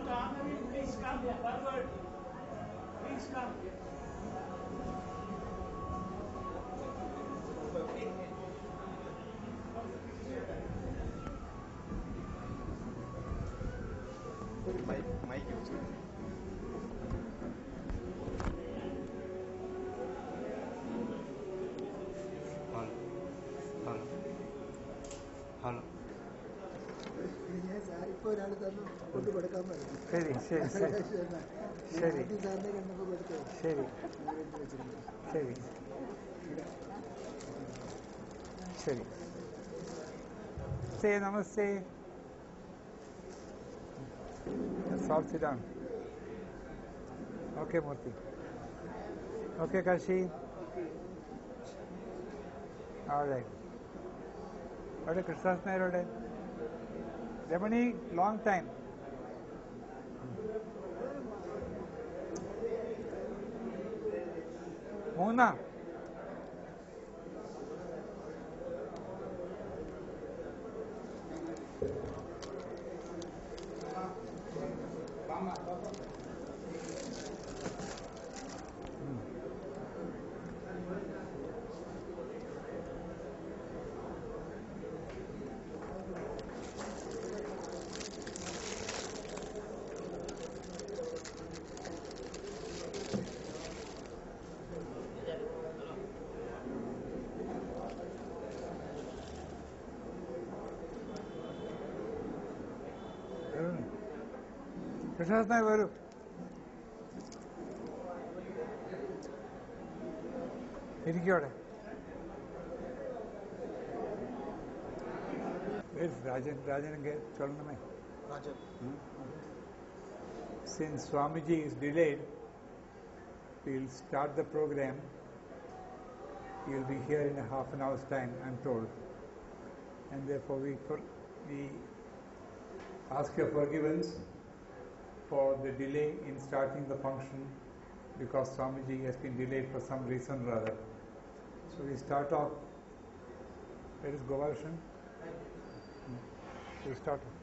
Annavi, please come forward. Please come. Mic use. Hello. ശരി ശരി ശരി ശരി ശരി ശരി ശരി Say namaste. Let's all sit down. Okay, Murthy. Okay, Kashi. All right. What is Krishna's name? Remani, long time. Mona. Krishna's name, Varu. Where's Rajan? Rajan get Chalnamai. Rajan. Since Swamiji is delayed, we'll start the program. He'll be here in a half an hour's time, I'm told. And therefore we ask your forgiveness for the delay in starting the function because Swamiji has been delayed for some reason or other. So we start off. Where is Govarshan? We start off.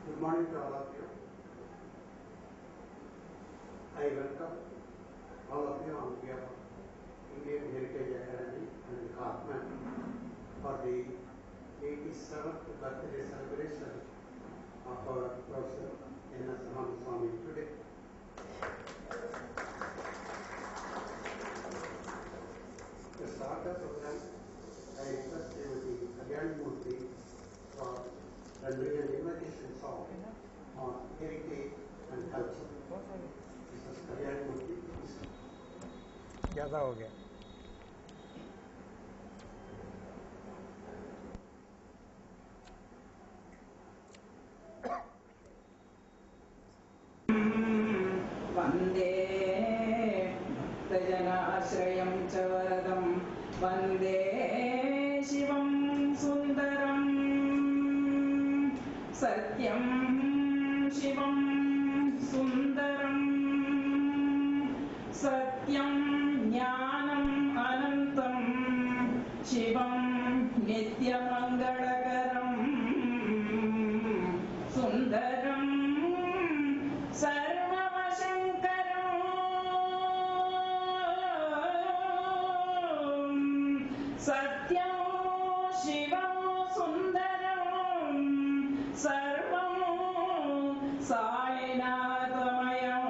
Good morning to all of you. I welcome all of you on behalf of Indian Heritage Academy and the Kathman for the 87th birthday celebration of our Professor N.S. Ramaswamy today. To start the program, I request Srimati Kalyani Murthy for rendering an invocation song on heritage and culture. Mrs. Kalyani Murthy, please. ज़्यादा हो गया. वन्दे भक्तजनाश्रयं च वरदं वन्दे शिवं सुन्दरं सत्यं शिवं सुन्दरं सत्यं ज्ञानम् अनन्तं शिवं नित्यमङ्गलकरं सुन्दरं सत्यं शिवं सुन्दरं सर्वं साईनाथमयं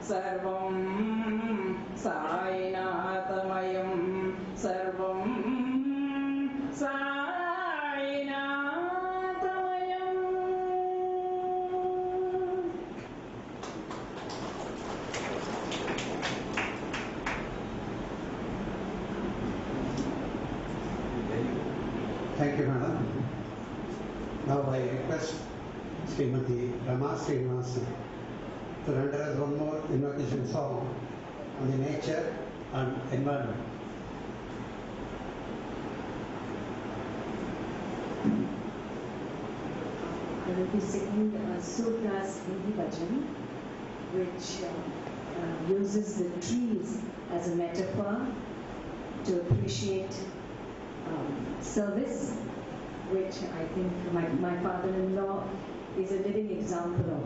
सर्वं साईनाथमयं सर्वं साईनाथमयम्. Thank you, madam. Now I request Srimati Rama Srinivasan to render us one more invocation song on the nature and environment. will be singing a Surdas Hindi bhajan, which uses the trees as a metaphor to appreciate service, which I think my father-in-law is a living example of.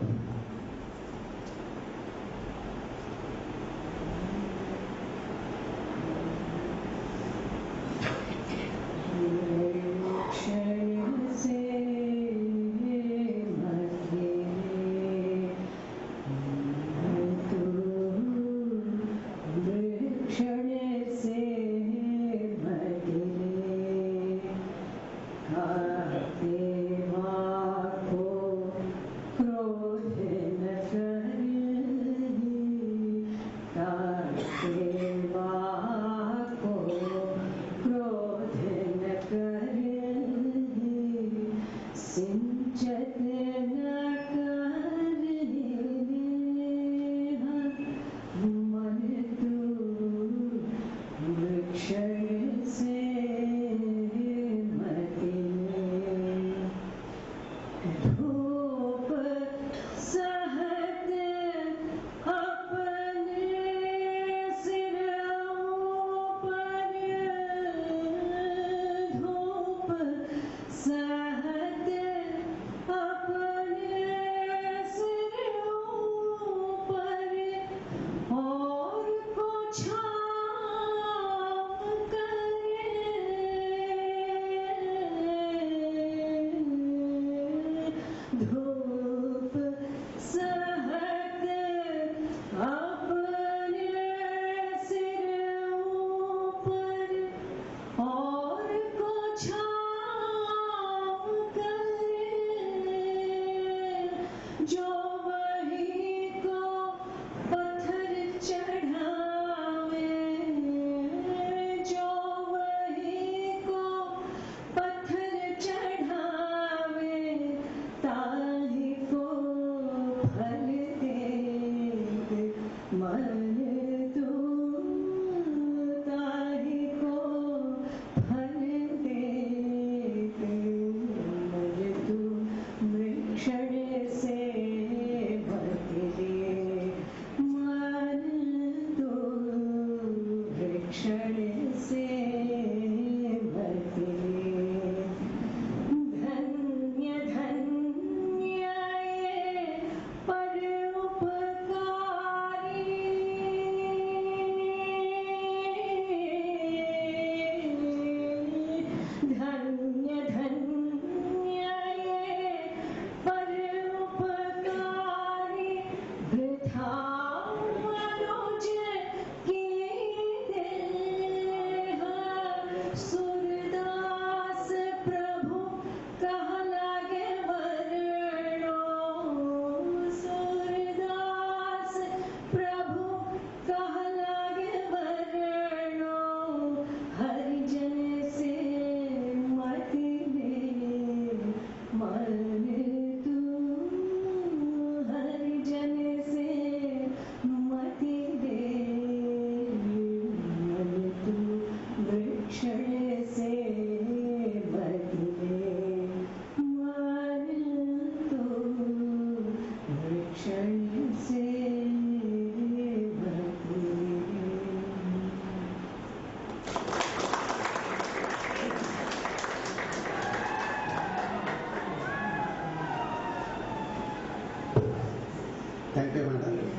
Thank you, madam.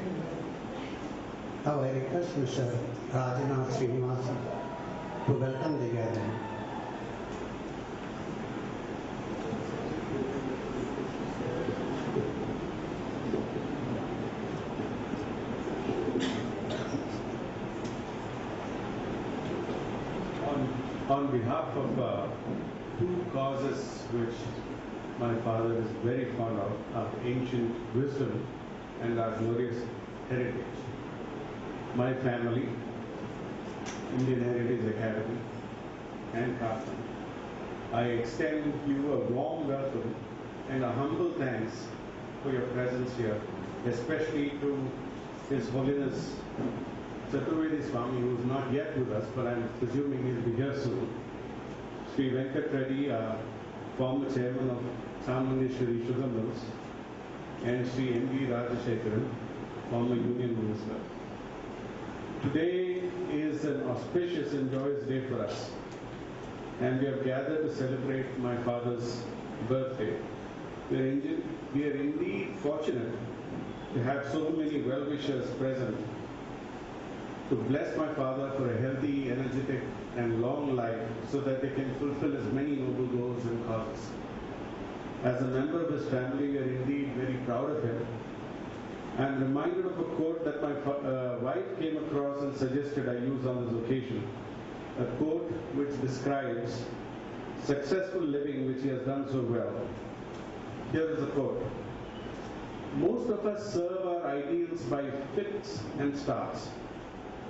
Now I request Mr. Rajanath Srinivasan to welcome the gathering. On behalf of two causes which my father is very fond of ancient wisdom and our glorious heritage. My family, Indian Heritage Academy, and Carson, I extend you a warm welcome and a humble thanks for your presence here, especially to His Holiness Chaturvedi Swami, who is not yet with us, but I'm presuming he'll be here soon. Sri Venkat Reddy, former chairman of Chamundeshwari Sugar Mills, and Sri M.V. Rajashekaran, former union minister. Today is an auspicious and joyous day for us, and we have gathered to celebrate my father's birthday. We are indeed fortunate to have so many well-wishers present to bless my father for a healthy, energetic, and long life so that they can fulfill as many noble goals and causes. As a member of his family, we are indeed very proud of him. I am reminded of a quote that my wife came across and suggested I use on this occasion. A quote which describes successful living which he has done so well. Here is the quote. Most of us serve our ideals by fits and starts.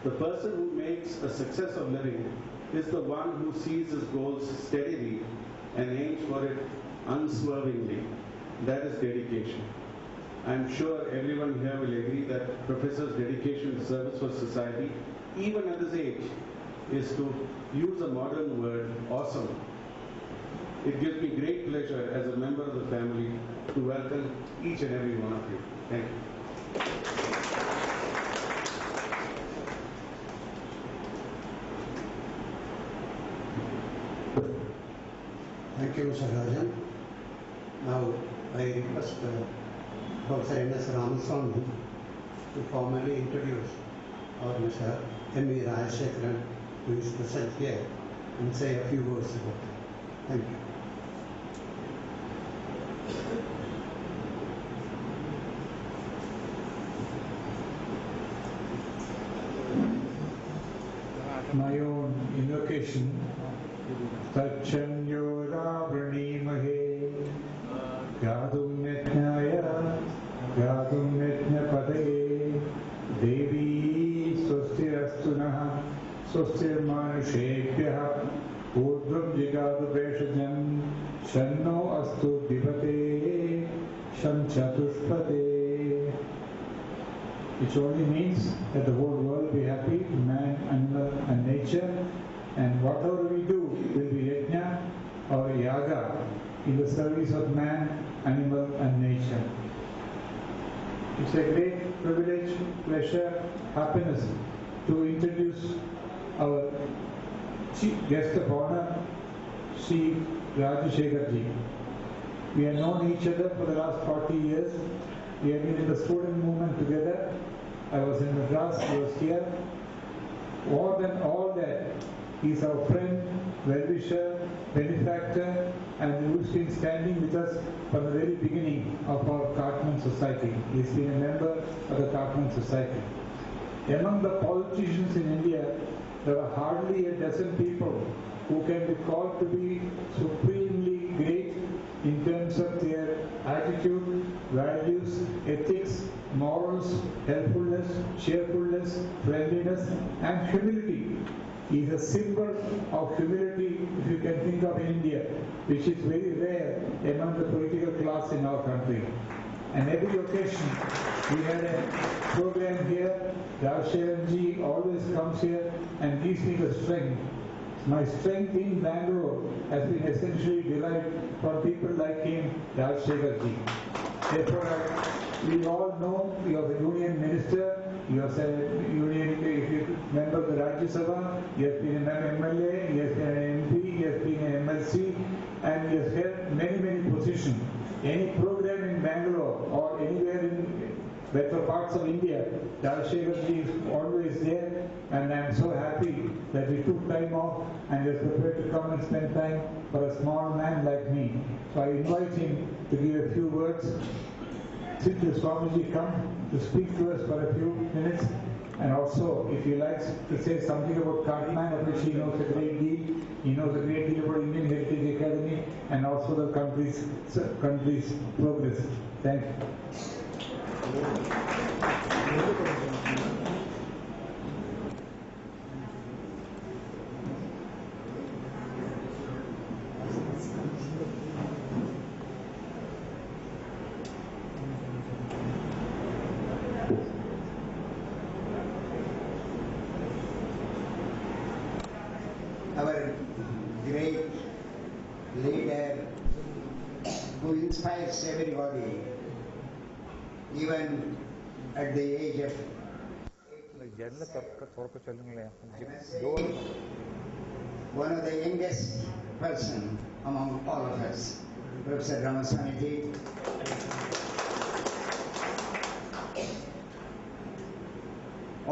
The person who makes a success of living is the one who sees his goals steadily and aims for it unswervingly. That is dedication. I am sure everyone here will agree that Professor's dedication to service for society, even at this age, is, to use a modern word, awesome. It gives me great pleasure as a member of the family to welcome each and every one of you. Thank you. Thank you, Mr. Rajan. Now, I request Professor N.S. Ramaswamy to formally introduce our Mr. M.V. Rajashekaran, who is present here, and say a few words about it. Thank you. My own invocation, Tacchanyora Branimahe, Gadum Netnaya, Gadum Netnapade, Devi Swastirastuna, Swastir Manushebhya, Urdhvam Jigadu Veshajan, Shanno Astu Divate, Shan Chatushpade. Which only means that the whole world be happy, man, animal, and nature, and whatever we do will be yajna or yaga in the service of man, animal, and nature. It's a great privilege, pleasure, happiness to introduce our chief guest of honor, Sri Rajashekar-ji. We have known each other for the last 40 years. We have been in the student movement together. I was in Madras, he was here. More than all that, he is our friend, well-wisher, benefactor, and who's been standing with us from the very beginning of our Cartman Society. He's been a member of the Cartman Society. Among the politicians in India, there are hardly a dozen people who can be called to be supremely great in terms of their attitude, values, ethics, morals, helpfulness, cheerfulness, friendliness, and humility. He is a symbol of humility, if you can think of in India, which is very rare among the political class in our country. And every occasion, we had a program here. Rajashekaran-ji always comes here and gives me the strength. My strength in Bangalore has been essentially derived from people like him, Rajashekar-ji. Therefore, we all know he was a union minister, he was a union member of the Rajya Sabha, he has been an MLA, he has been an MP, he has been an MLC, and he has held many, many positions. Any program in Bangalore or anywhere in better parts of India, Rajashekar-ji is always there, and I am so happy that he took time off and is prepared to come and spend time for a small man like me. So I invite him to give a few words. Since the Swamiji come to speak to us for a few minutes, and also if he likes to say something about Cartman, of which he knows a great deal. He knows a great deal about Indian Heritage Academy and also the country's progress. Thank you. Our great leader, who inspires everybody, even at the age of ജനൽ തുറക്ക ചൊല്ലുങ്ങളെ one of the youngest person among all of us, Professor Ramaswamiji.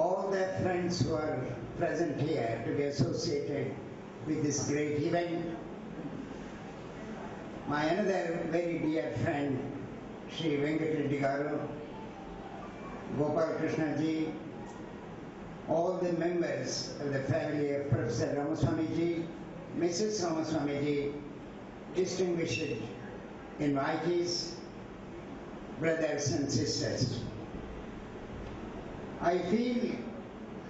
All the friends who are present here to be associated with this great event. My another very dear friend, Sri Venkat Reddy Garu, Gopal Krishna ji, all the members of the family of Professor Ramaswamiji, Mrs. Ramaswamiji, distinguished invitees, brothers and sisters. I feel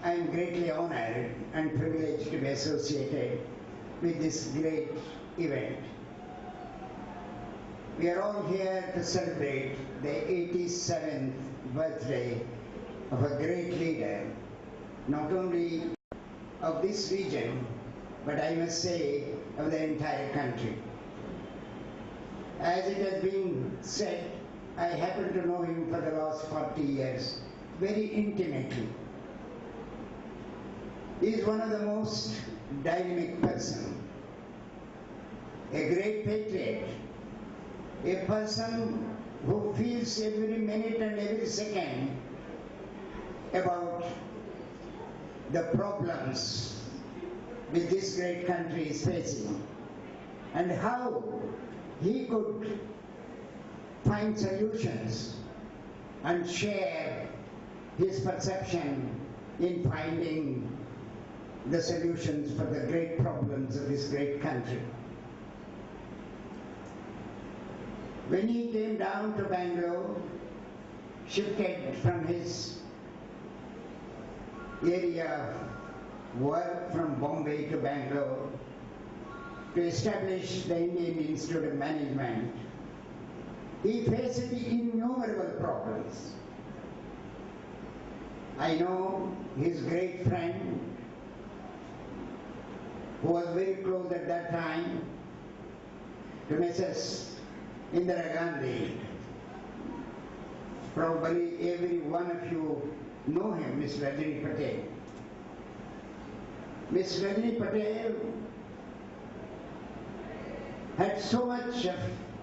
I am greatly honored and privileged to be associated with this great event. We are all here to celebrate the 87th birthday of a great leader, not only of this region, but I must say of the entire country. As it has been said, I happen to know him for the last 40 years, very intimately. He is one of the most dynamic person, a great patriot, a person who feels every minute and every second about the problems which this great country is facing and how he could find solutions and share his perception in finding the solutions for the great problems of this great country. When he came down to Bangalore, shifted from his area of work from Bombay to Bangalore to establish the Indian Institute of Management, he faced innumerable problems. I know his great friend, who was very close at that time to Mrs. Indira Gandhi. Probably every one of you know him, Ms. Rajni Patel. Ms. Rajni Patel had so much of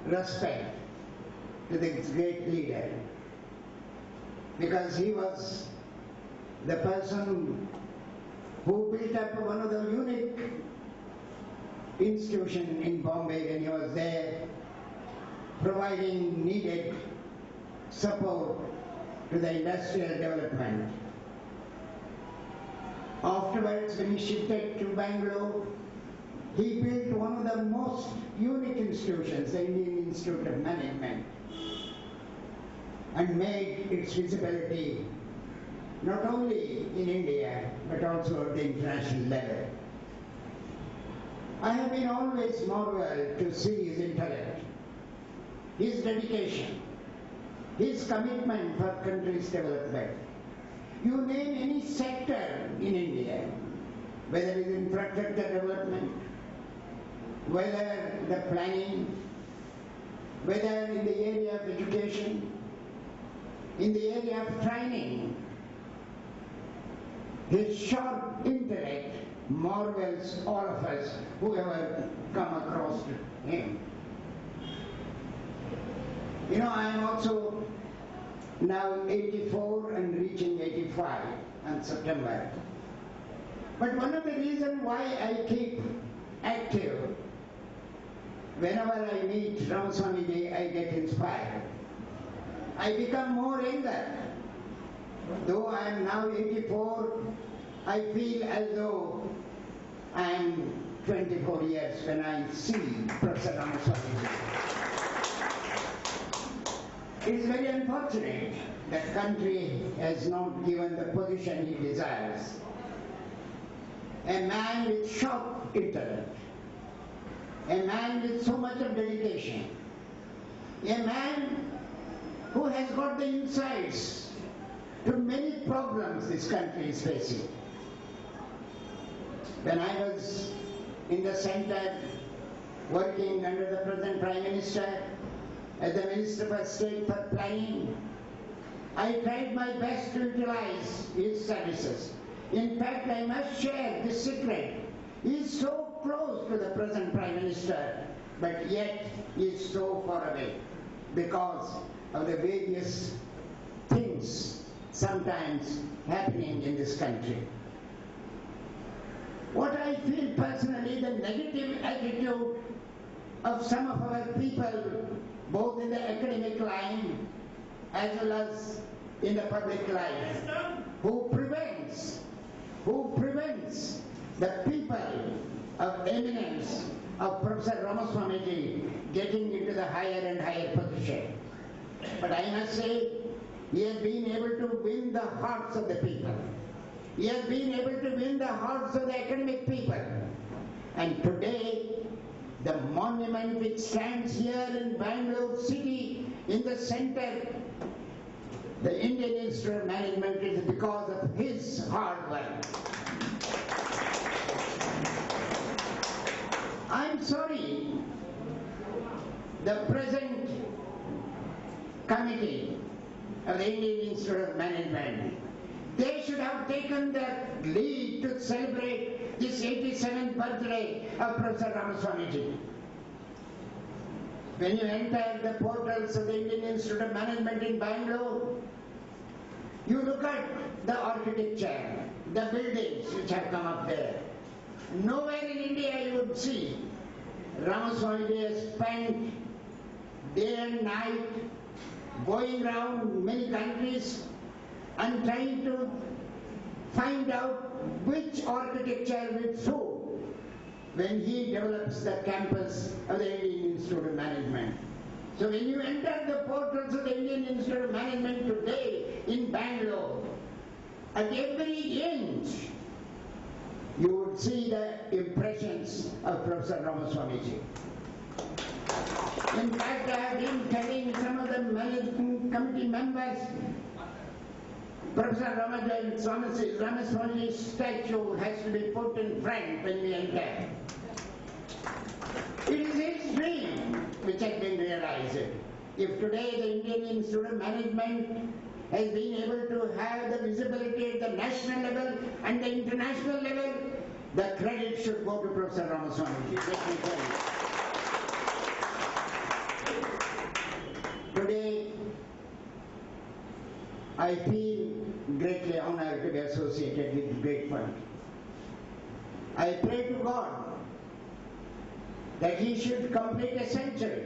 respect to this great leader because he was the person who built up one of the unique institutions in Bombay when he was there, providing needed support to the industrial development. Afterwards, when he shifted to Bangalore, he built one of the most unique institutions, the Indian Institute of Management, and made its visibility not only in India, but also at the international level. I have been always marveled to see his intellect, his dedication, his commitment for country's development. You name any sector in India, whether it is infrastructure development, whether the planning, whether in the area of education, in the area of training, his sharp intellect marvels all of us who ever come across him. You know, I am also now 84 and reaching 85 in September. But one of the reasons why I keep active, whenever I meet Ramaswamiji, I get inspired. I become more younger. Though I am now 84, I feel as though I am 24 years when I see Professor Ramaswamiji. It is very unfortunate that country has not given the position he desires. A man with sharp intellect, a man with so much of dedication, a man who has got the insights to many problems this country is facing. When I was in the center working under the present Prime Minister, as the Minister for State for Planning, I tried my best to utilize his services. In fact, I must share this secret. He is so close to the present Prime Minister, but yet he is so far away because of the various things sometimes happening in this country. What I feel personally, the negative attitude of some of our people, both in the academic line as well as in the public life, who prevents the people of eminence of Professor Ramaswamiji getting into the higher and higher position. But I must say, he has been able to win the hearts of the people. He has been able to win the hearts of the academic people. And today, the monument which stands here in Bangalore city in the center, the Indian Institute of Management, is because of his hard work. I'm sorry, the present committee of the Indian Institute of Management, they should have taken the lead to celebrate this 87th birthday of Professor Ramaswamiji. When you enter the portals of the Indian Institute of Management in Bangalore, you look at the architecture, the buildings which have come up there. Nowhere in India you would see Ramaswamiji has spent day and night going around many countries and trying to find out which architecture will suit when he develops the campus of the Indian Institute of Management. So when you enter the portals of the Indian Institute of Management today in Bangalore, at every inch you would see the impressions of Professor Ramaswamiji. In fact, I have been telling some of the management committee members, Professor Ramaswamiji statue has to be put in front when we enter. It is his dream which has been realized. If today the Indian Institute of Management has been able to have the visibility at the national level and the international level, the credit should go to Professor Ramaswamiji. Let me tell you. Today, I feel greatly honored to be associated with Great Fund. I pray to God that he should complete a century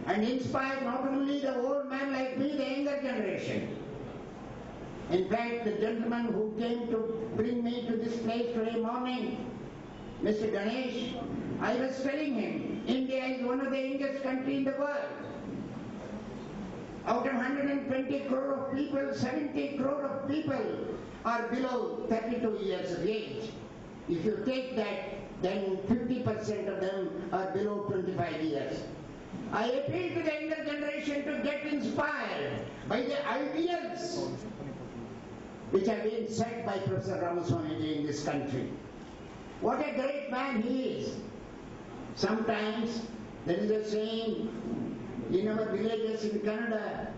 and inspire not only the old man like me, the younger generation. In fact, the gentleman who came to bring me to this place today morning, Mr. Ganesh, I was telling him, India is one of the youngest countries in the world. Out of 120 crore of people, 70 crore of people are below 32 years of age. If you take that, then 50% of them are below 25 years. I appeal to the younger generation to get inspired by the ideals which have been set by Professor Ramaswamiji in this country. What a great man he is. Sometimes there is a saying in our villages in Canada,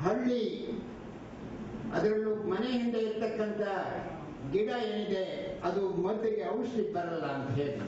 Halli, ಅದರಲ್ಲೂ ಮನೆ ಹಿಂದೆ ಇರ್ತಕ್ಕಂಥ ಗಿಡ ಏನಿದೆ ಅದು ಮದ್ದಿಗೆ ಔಷಧಿ ಬರಲ್ಲ ಅಂತ ಹೇಳಿ.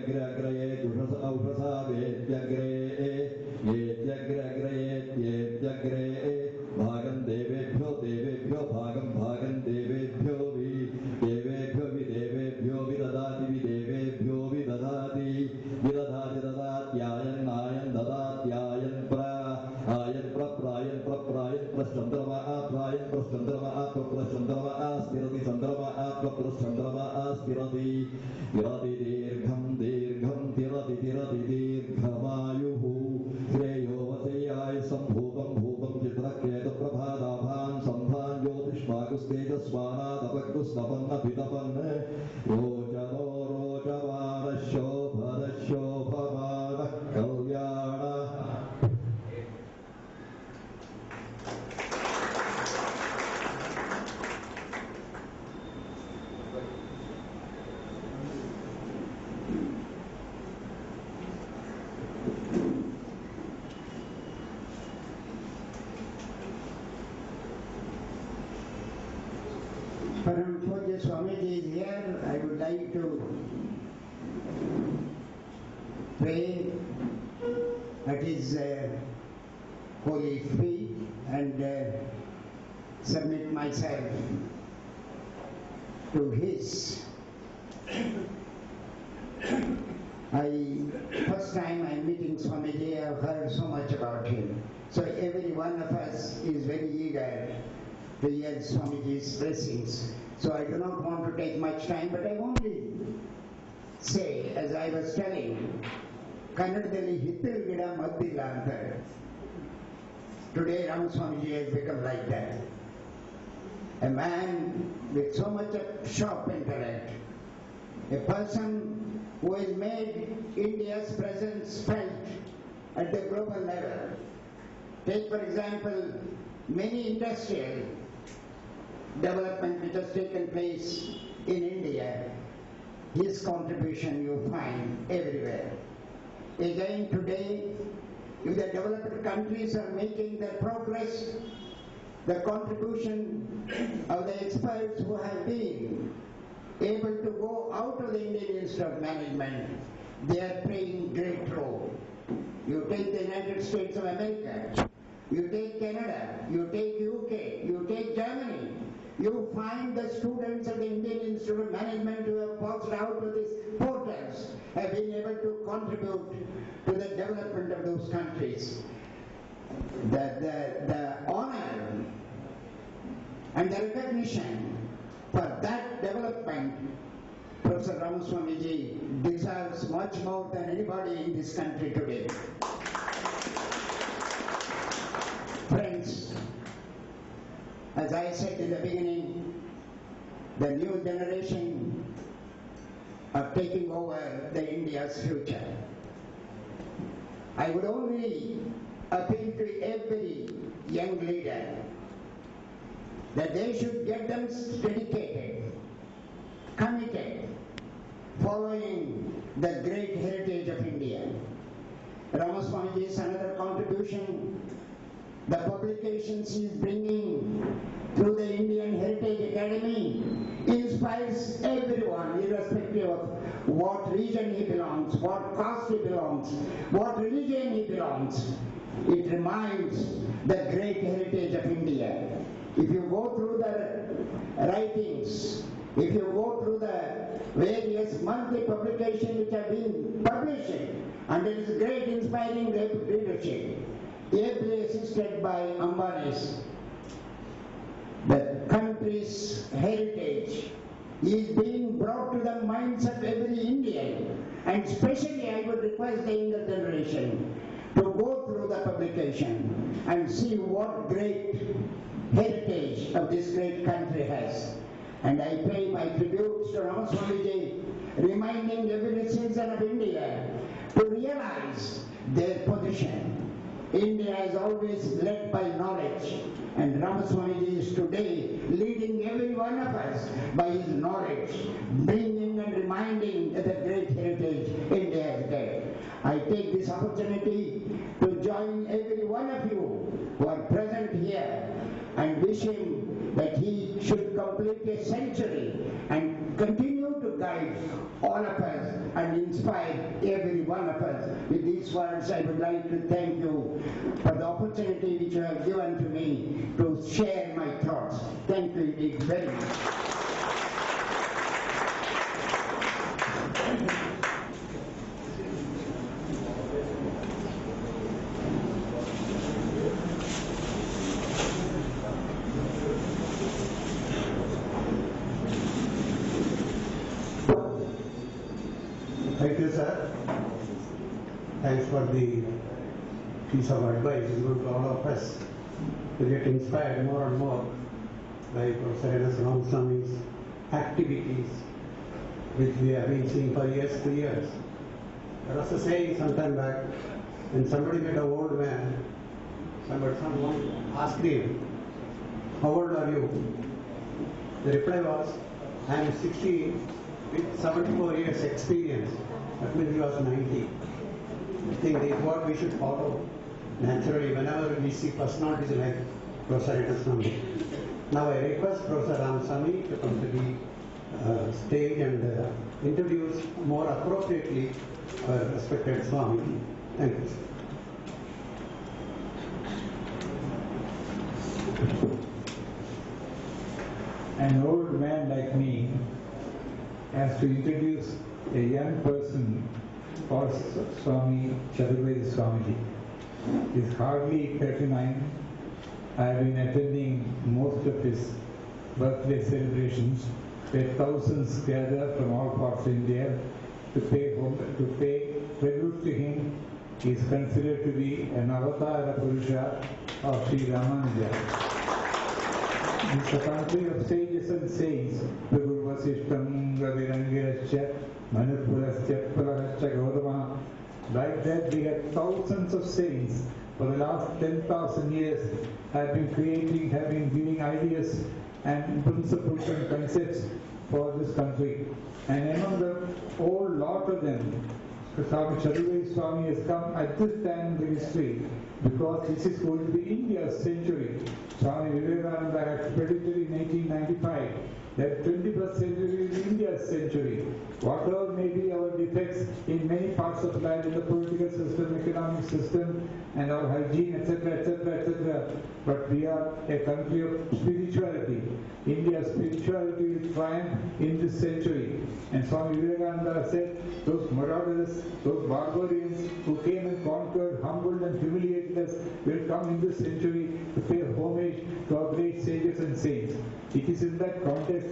येत्यग्रे दुषस औषसा वेत्यग्रे येत्यग्रे भागं देवेभ्यो देवेभ्यो भागं देवेभ्यो देवेभ्यो विददाति विदेवेभ्यो विददाति ददात्यायन् ददात्यायन् प्रायन् प्रश्चन्द्रमा स्थिरति चन्द्रमा स्थिरति दीर्घं तिरति दीर्घमायुः श्रेयो वसेयाय सम्भूतं चित्रकेतुप्रभादाभान् सम्भान् ज्योतिष्माकुस्तेजस्वानादपकुस्तपन्नभितपन् रोचनो रोचमानशोभनशोभमानः कल्याणः. Param Pujya Swamiji is here. I would like to pray at his holy feet and submit myself to his. First time I'm meeting Swamiji, I've heard so much about him. So every one of us is very eager to hear Swamiji's blessings. So I do not want to take much time, but I only say, as I was telling, Kannadadalli hittil gida maddilla anತಾರೆ. Today Ram Swamiji has become like that. A man with so much of sharp intellect, a person who has made India's presence felt at the global level. Take for example, many industrial development which has taken place in India, his contribution you find everywhere. Again today, if the developed countries are making their progress, the contribution of the experts who have been able to go out of the Indian Institute of Management, they are playing great role. You take the United States of America, you take Canada, you take UK, you take Germany, you find the students of the Indian Institute of Management who have passed out of these portals have been able to contribute to the development of those countries. The honor and the recognition for that development, Professor Ramaswamiji deserves much more than anybody in this country today. Friends, as I said in the beginning, the new generation are taking over the India's future. I would only appeal to every young leader that they should get them dedicated, committed, following the great heritage of India. Ramaswamiji's another contribution, the publications he is bringing through the Indian Heritage Academy inspires everyone, irrespective of what region he belongs, what caste he belongs, what religion he belongs. It reminds the great heritage of India. If you go through the writings, if you go through the various monthly publications which have been publishing under his great inspiring leadership, ably assisted by Ambani's, the country's heritage is being brought to the minds of every Indian, and especially I would request the younger generation to go through the publication and see what great heritage of this great country has. And I pay my tributes to Ramaswamiji, reminding every citizen of India to realize their position. India is always led by knowledge, and Ramaswamiji is today leading every one of us by his knowledge, bringing and reminding the great heritage India has got. I take this opportunity to join every one of you who are present here and wish him that he should complete a century and continue to guide all of us and inspire inspired every one of us. With these words, I would like to thank you for the opportunity which you have given to me to share my thoughts. Thank you indeed very much. Thank you, sir. Thanks for the piece of advice given to all of us to get inspired more and more by Professor N.S. Ramaswamy's activities, which we have been seeing for years to years. There was a saying sometime back, when somebody met an old man, someone asked him, "How old are you?" The reply was, "I am 60 with 74 years experience." That means he was 90. I think this is what we should follow naturally whenever we see personalities like Professor Ramaswamy. Now I request Professor Ramaswamy to come to the stage and introduce more appropriately our respected Swami. Thank you, sir. An old man like me has to introduce a young person for Swami Chaturvedi Swamiji. He is hardly 39. I have been attending most of his birthday celebrations, where thousands gather from all parts of India to pay tribute to him. He is considered to be an avatar Purusha of Sri Ramanuja. It is the country of sages and saints. Vasishtam Ravirangirascha Manipurascha Palahascha Gautama. Like that, we have thousands of saints for the last 10,000 years have been giving ideas and principles and concepts for this country. And among the whole lot of them, Swami Chaturvedi Swami has come at this time in the history because this is going to be India's century. Swami Vivekananda had predicted in 1895 that 21st century is India's century. Whatever may be our defects in many parts of life, in the political system, economic system, and our hygiene, etc., etc., etc. But we are a country of spirituality. India's spirituality will triumph in this century. And Swami Vivekananda said, those marauders, those barbarians who came and conquered, humbled and humiliated us will come in this century to pay homage to our great sages and saints. It is in that context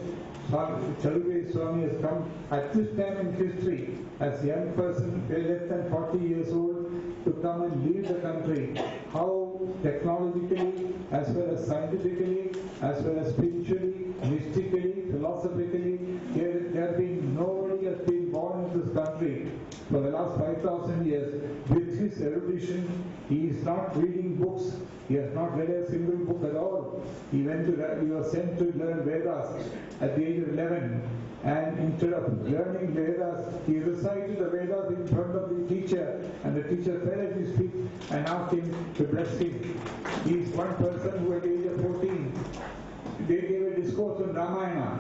Chaturvedi Swami has come at this time in history as a young person, less than 40 years old, to come and lead the country. How technologically, as well as scientifically, as well as spiritually, mystically, philosophically, there has been nobody has been born in this country for the last 5,000 years. With his erudition, he is not reading books. He has not read a single book at all. He was sent to learn Vedas at the age of 11. And instead of learning Vedas, he recited the Vedas in front of the teacher, and the teacher fell at his feet and asked him to bless him. He is one person who at the age of 14, they gave a discourse on Ramayana,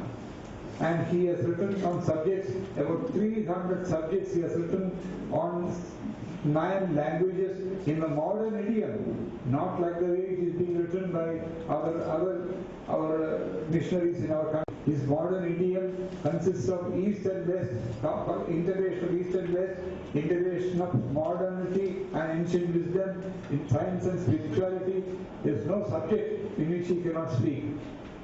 and he has written on subjects, about 300 subjects he has written on 9 languages in the modern idiom, not like the way it is being written by our missionaries in our country. His modern idiom consists of East and West, integration of East and West, integration of modernity and ancient wisdom in science and spirituality. There is no subject in which he cannot speak.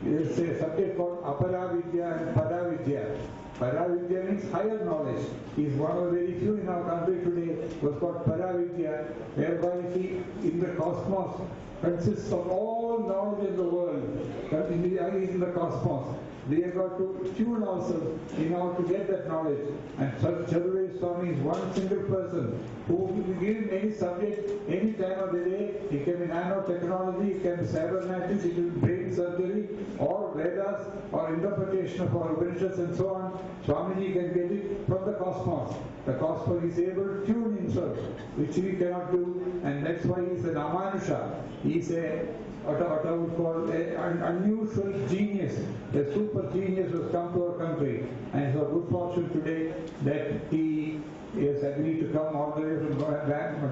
There is a subject called Aparavidya and Paravidya. Paravidya means higher knowledge. He is one of the very few in our country today who has got Paravidya, whereby he, in the cosmos, consists of all knowledge in the world. He is in the cosmos. We have got to tune ourselves in order to get that knowledge. And Chaturvedi Swami is one single person who will give any subject, any time of the day. It can be nanotechnology, it can be cybernetics, it can be brain surgery, or Vedas, or interpretation of our Upanishads and so on. Swamiji can get it from the cosmos. The cosmos is able to tune himself, which we cannot do, and that's why he is an Amanusha. He is what I would call an unusual genius, a super genius who has come to our country. And it's our good fortune today that he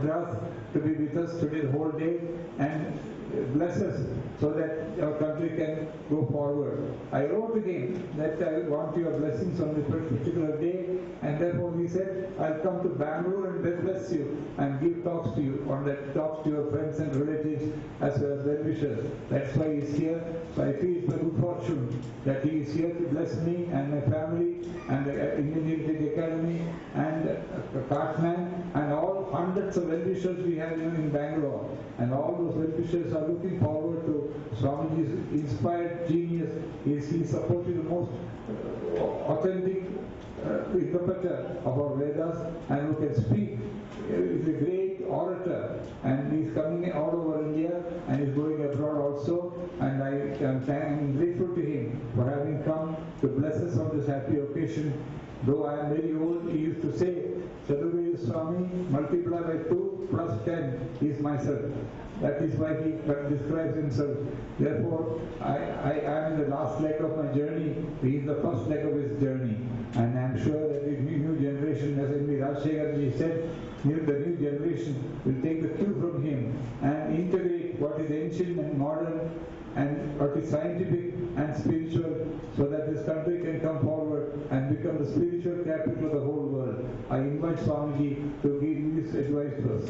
Madras to be with us today the whole day and bless us so that our country can go forward. I wrote to him that I want your blessings on this particular day, and therefore he said, I'll come to Bangalore and bless you and give talks to you on that, talks to your friends and relatives as well as well-wishers. That's why he's here. So I feel it's my good fortune that he is here to bless me and my family and the Indian Heritage Academy and Cartman and all hundreds of well-wishers we have in Bangalore. And all those well-wishers are looking forward to Swamiji's inspired genius. He supported the most authentic interpreter of our Vedas and who can speak. He's a great orator and he's coming all over India and he's going abroad also, and I am grateful to him for having come to bless us on this happy occasion. Though I am very old, he used to say, Chaturvedi Swami, multiply by 2 plus 10 is myself. That is why he describes himself. Therefore, I am in the last leg of my journey. He is the first leg of his journey. And I am sure that the new generation, as M.V. Rajshekhar said, the new generation will take the cue from him and integrate what is ancient and modern and what is scientific and spiritual, so that this country can come forward and become the spiritual capital of the whole world. I invite Swamiji to give this advice to us.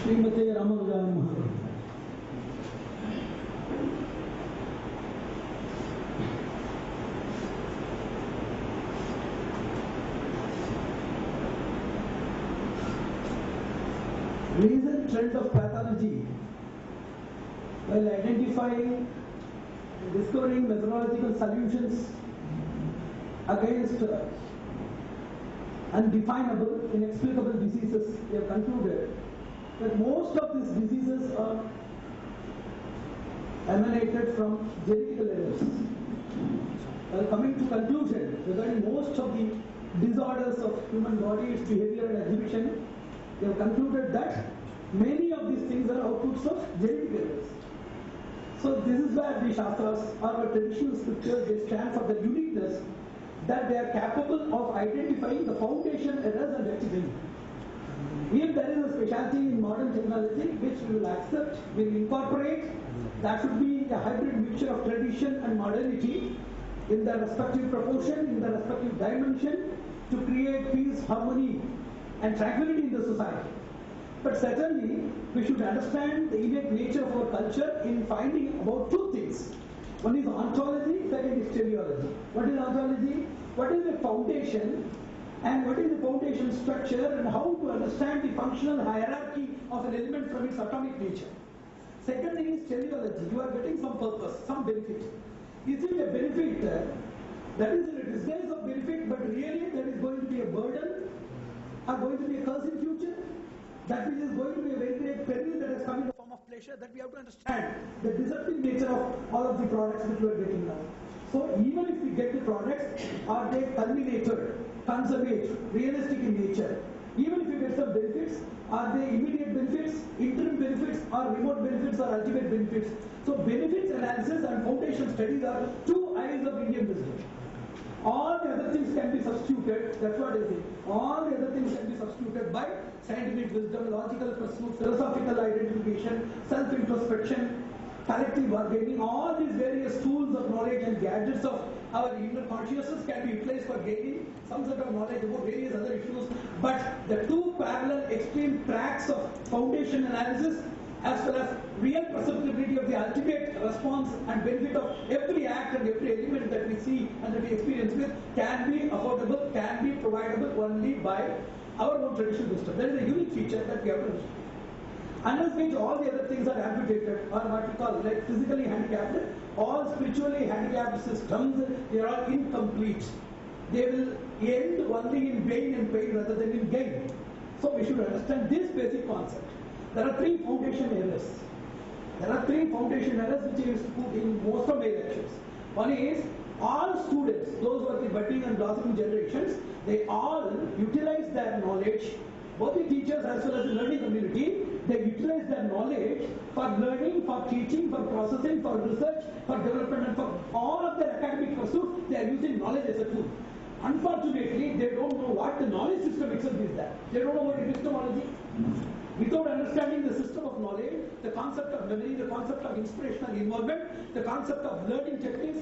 Srimate Ramanujan. Recent trend of pathology, while identifying and discovering methodological solutions against undefinable, inexplicable diseases, we have concluded that most of these diseases are emanated from genetical errors. While coming to conclusion regarding most of the disorders of human body, its behavior and exhibition, they have concluded that many of these things are outputs of genetic errors. So this is where the Shastras or our traditional scriptures, they stand for the uniqueness that they are capable of identifying the foundation errors and rectifying. If there is a specialty in modern technology which we will accept, we will incorporate, that should be a hybrid mixture of tradition and modernity in the respective proportion, in the respective dimension, to create peace, harmony and tranquility in the society. But certainly, we should understand the innate nature of our culture in finding about two things. One is ontology, second is teleology. What is ontology? What is the foundation? And what is the foundation structure, and how to understand the functional hierarchy of an element from its atomic nature. Second thing is teleology. You are getting some purpose, some benefit. Is it a benefit that is in a disguise of benefit, but really that is going to be a burden, or going to be a curse in future? That which is going to be a very great peril that has come in the form of pleasure, that we have to understand the deceptive nature of all of the products which we are getting now. So even if we get the products, are they culminated, conservative, realistic in nature? Even if we get some benefits, are they immediate benefits, interim benefits, or remote benefits, or ultimate benefits? So benefits analysis and foundation studies are two eyes of Indian wisdom. All the other things can be substituted, that's what I say. All the other things can be substituted by scientific wisdom, logical pursuit, philosophical identification, self-introspection, collective bargaining. All these various tools of knowledge and gadgets of our inner consciousness can be utilized for gaining some sort of knowledge about various other issues. But the two parallel extreme tracks of foundation analysis as well as real perceptibility of the ultimate response and benefit of every act and every element that we see and that we experience with can be affordable, can be providable only by our own traditional wisdom. That is a unique feature that we have to understand. Unless which all the other things are amputated, or what we call like physically handicapped, all spiritually handicapped systems, they are all incomplete. They will end only in pain and pain rather than in gain. So we should understand this basic concept. There are three foundation errors. There are three foundation errors which is put in most of my lectures. One is all students, those who are the budding and blossoming generations, they all utilize their knowledge, both the teachers as well as the learning community, they utilize their knowledge for learning, for teaching, for processing, for research, for development, and for all of their academic pursuits, they are using knowledge as a tool. Unfortunately, they don't know what the knowledge system itself is there. They don't know what epistemology. Without understanding the system of knowledge, the concept of memory, the concept of inspirational involvement, the concept of learning techniques,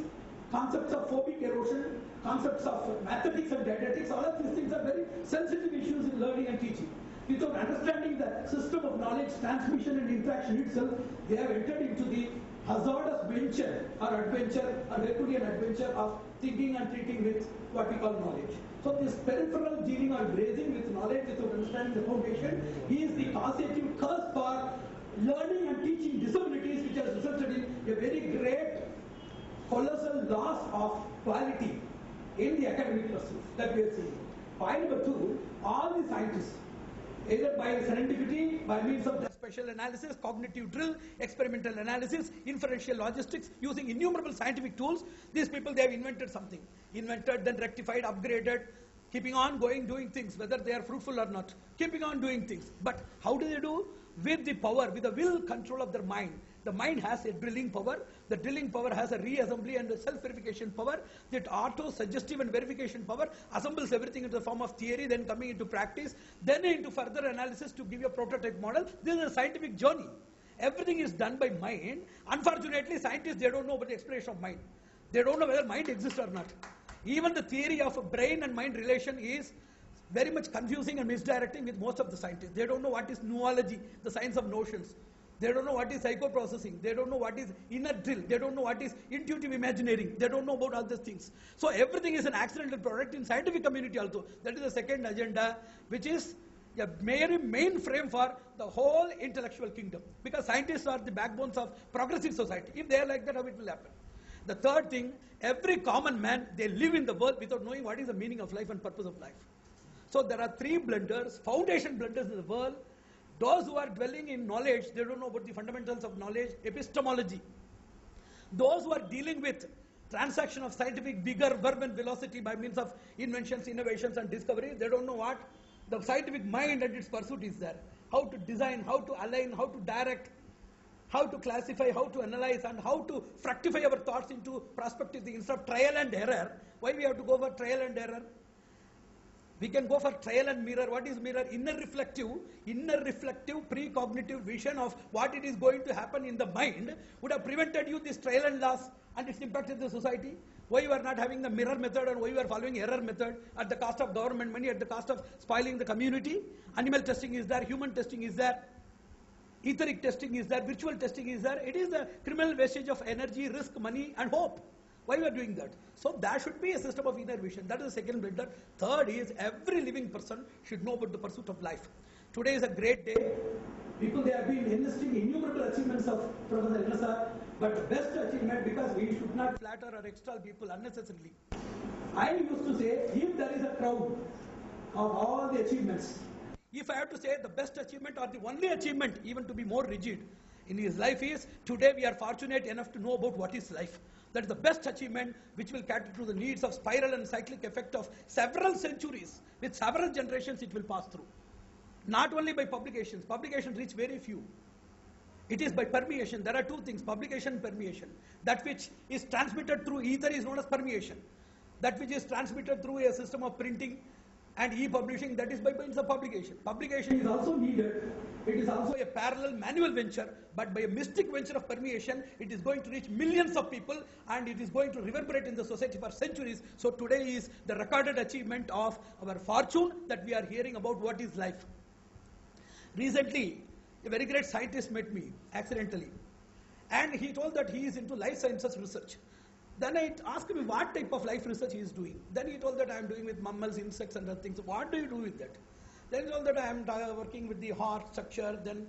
concepts of phobic erosion, concepts of mathematics and didactics, all of these things are very sensitive issues in learning and teaching. Without understanding the system of knowledge transmission and interaction itself, they have entered into the hazardous venture or adventure or Herculean adventure of thinking and treating with what we call knowledge. So this peripheral dealing or grazing with knowledge without understanding the foundation is the causative cause for learning and teaching disabilities, which has resulted in a very great colossal loss of quality in the academic pursuits that we are seeing. Point number 2, all the scientists, either by serendipity, by means of spatial analysis, cognitive drill, experimental analysis, inferential logistics, using innumerable scientific tools, these people, they have invented something. Invented, then rectified, upgraded, keeping on going, doing things, whether they are fruitful or not, keeping on doing things. But how do they do? With the power, with the will control of their mind. The mind has a drilling power. The drilling power has a reassembly and a self-verification power. That auto-suggestive and verification power assembles everything into the form of theory, then coming into practice, then into further analysis to give you a prototype model. This is a scientific journey. Everything is done by mind. Unfortunately, scientists, they don't know about the explanation of mind. They don't know whether mind exists or not. Even the theory of brain and mind relation is very much confusing and misdirecting with most of the scientists. They don't know what is noology, the science of notions. They don't know what is psychoprocessing. They don't know what is inner drill. They don't know what is intuitive imagineering. They don't know about all these things. So everything is an accidental product in scientific community also. That is the second agenda, which is a very main frame for the whole intellectual kingdom. Because scientists are the backbones of progressive society. If they are like that, how it will happen? The third thing, every common man, they live in the world without knowing what is the meaning of life and purpose of life. So there are 3 blunders, foundation blunders in the world. Those who are dwelling in knowledge, they don't know about the fundamentals of knowledge, epistemology. Those who are dealing with transaction of scientific vigor, verb and velocity by means of inventions, innovations and discoveries, they don't know what the scientific mind and its pursuit is there. How to design, how to align, how to direct, how to classify, how to analyze, and how to fructify our thoughts into prospective things instead of trial and error. Why we have to go for trial and error? We can go for trial and mirror. What is mirror? Inner reflective precognitive vision of what it is going to happen in the mind would have prevented you this trial and loss and its impact in the society. Why you are not having the mirror method and why you are following error method at the cost of government money, at the cost of spoiling the community? Animal testing is there, human testing is there, etheric testing is there, virtual testing is there. It is the criminal wastage of energy, risk, money and hope. Why we are doing that? So there should be a system of inner vision. That is the second blunder. Third is every living person should know about the pursuit of life. Today is a great day. People, they have been enlisting innumerable achievements of Professor NSR, but the best achievement, because we should not flatter or extol people unnecessarily. I used to say, if there is a crowd of all the achievements, if I have to say the best achievement or the only achievement, even to be more rigid in his life is, today we are fortunate enough to know about what is life. That is the best achievement which will cater to the needs of spiral and cyclic effect of several centuries. With several generations it will pass through. Not only by publications. Publications reach very few. It is by permeation. There are 2 things, publication and permeation. That which is transmitted through ether is known as permeation. That which is transmitted through a system of printing and e-publishing, that is by means of publication. Publication is also needed. It is also a parallel manual venture, but by a mystic venture of permeation, it is going to reach millions of people and it is going to reverberate in the society for centuries. So today is the recorded achievement of our fortune that we are hearing about what is life. Recently, a very great scientist met me accidentally, and he told that he is into life sciences research. Then I asked him what type of life research he is doing. Then he told that I am doing with mammals, insects and other things. What do you do with that? Then he told that I am working with the heart structure, then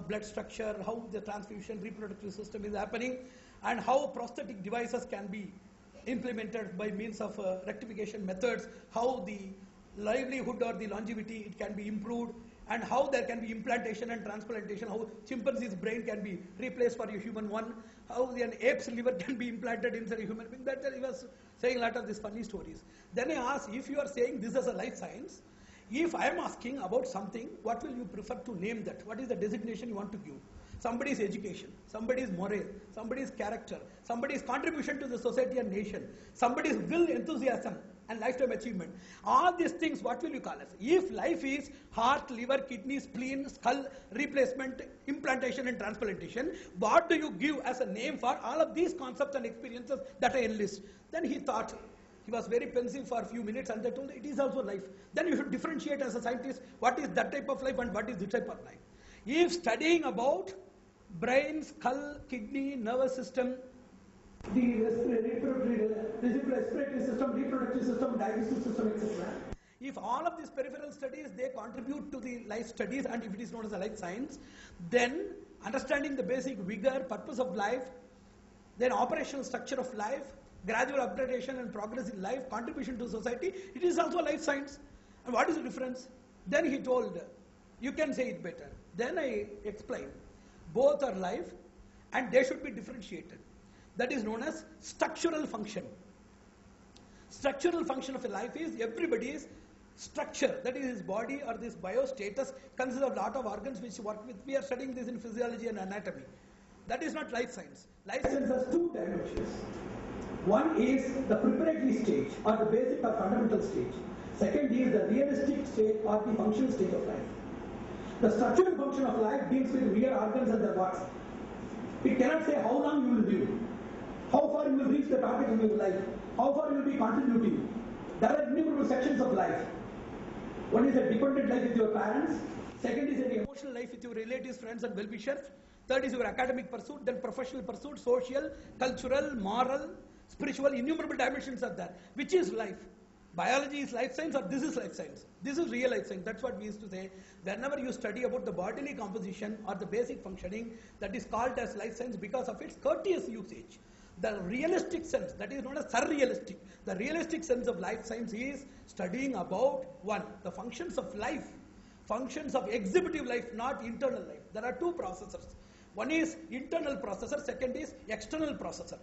blood structure, how the transfusion, reproductive system is happening, and how prosthetic devices can be implemented by means of rectification methods, how the livelihood or the longevity, it can be improved, and how there can be implantation and transplantation, how chimpanzee's brain can be replaced for a human one, how an ape's liver can be implanted inside a human being. That he was saying a lot of these funny stories. Then I asked, if you are saying this as a life science, if I am asking about something, what will you prefer to name that? What is the designation you want to give? Somebody's education, somebody's moral, somebody's character, somebody's contribution to the society and nation, somebody's will, enthusiasm, and lifetime achievement. All these things, what will you call us? If life is heart, liver, kidney, spleen, skull, replacement, implantation and transplantation, what do you give as a name for all of these concepts and experiences that I enlist? Then he thought, he was very pensive for a few minutes, and they told it is also life. Then you should differentiate as a scientist what is that type of life and what is this type of life. If studying about brain, skull, kidney, nervous system, the respiratory system, reproductive system, digestive system, etc. If all of these peripheral studies, they contribute to the life studies, and if it is known as a life science, then understanding the basic vigor, purpose of life, then operational structure of life, gradual upgradation and progress in life, contribution to society, it is also life science. And what is the difference? Then he told, you can say it better. Then I explained, both are life and they should be differentiated. That is known as structural function. Structural function of a life is everybody's structure, that is his body or this biostatus consists of a lot of organs which work with. We are studying this in physiology and anatomy. That is not life science. Life science has two dimensions. One is the preparatory stage or the basic or fundamental stage. Second is the realistic stage or the functional stage of life. The structural function of life deals with real organs and their parts. It cannot say how long you will live, how far you will reach the target in your life, how far you will be contributing. There are innumerable sections of life. One is a dependent life with your parents. Second is an emotional life with your relatives, friends and well-wishers. Third is your academic pursuit, then professional pursuit, social, cultural, moral, spiritual, innumerable dimensions are there. Which is life? Biology is life science or this is life science? This is real life science. That's what we used to say. Whenever you study about the bodily composition or the basic functioning, that is called as life science because of its courteous usage. The realistic sense, that is known as surrealistic. The realistic sense of life science is studying about, one, the functions of life, functions of exhibitive life, not internal life. There are two processors. One is internal processor, second is external processor.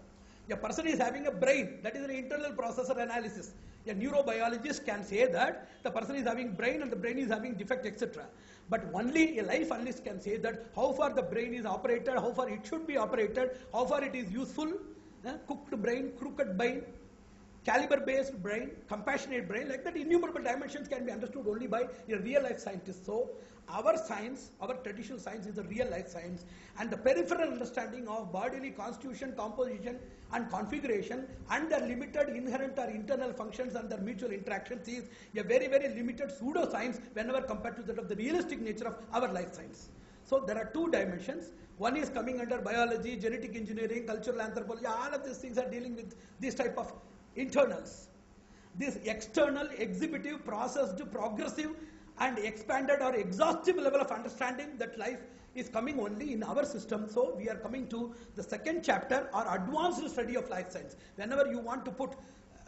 A person is having a brain, that is an internal processor analysis. A neurobiologist can say that the person is having brain and the brain is having defect, etc. But only a life analyst can say that how far the brain is operated, how far it should be operated, how far it is useful, cooked brain, crooked brain, caliber-based brain, compassionate brain, like that innumerable dimensions can be understood only by a real life scientist. So our science, our traditional science is a real life science, and the peripheral understanding of bodily constitution, composition and configuration and their limited inherent or internal functions and their mutual interactions is a very, very limited pseudo-science whenever compared to that of the realistic nature of our life science. So there are two dimensions. One is coming under biology, genetic engineering, cultural anthropology. All of these things are dealing with this type of internals. This external, exhibitive, processed, progressive and expanded or exhaustive level of understanding that life is coming only in our system. So we are coming to the second chapter or advanced study of life science. Whenever you want to put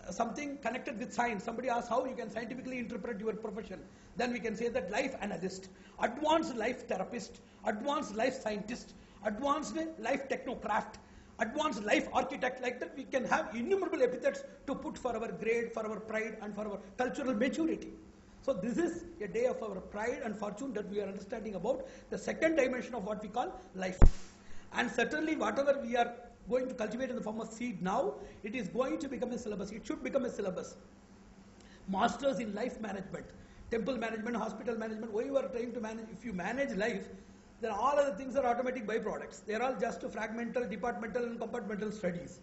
something connected with science, somebody asks how you can scientifically interpret your profession, then we can say that life analyst, advanced life therapist, advanced life scientist, advanced life technocrat, advanced life architect, like that we can have innumerable epithets to put for our grade, for our pride and for our cultural maturity. So this is a day of our pride and fortune that we are understanding about the second dimension of what we call life. And certainly whatever we are going to cultivate in the form of seed now, it is going to become a syllabus. It should become a syllabus. Masters in life management, temple management, hospital management, where you are trying to manage. If you manage life, then all other things are automatic byproducts. They are all just fragmental, departmental and compartmental studies.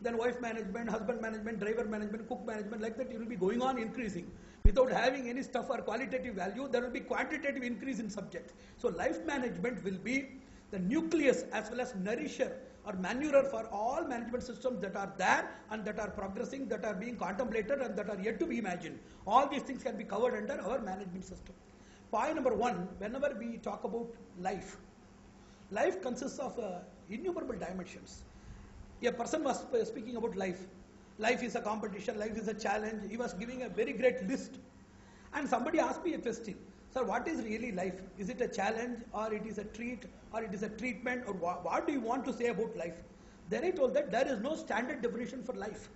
Then wife management, husband management, driver management, cook management, like that it will be going on increasing. Without having any stuff or qualitative value, there will be quantitative increase in subject. So life management will be the nucleus as well as nourisher or manurer for all management systems that are there and that are progressing, that are being contemplated and that are yet to be imagined. All these things can be covered under our management system. Point number one, whenever we talk about life, life consists of innumerable dimensions. A person was speaking about life. Life is a competition, life is a challenge. He was giving a very great list. And somebody asked me a question. Sir, what is really life? Is it a challenge, or it is a treat, or it is a treatment, or what do you want to say about life? Then I told that there is no standard definition for life.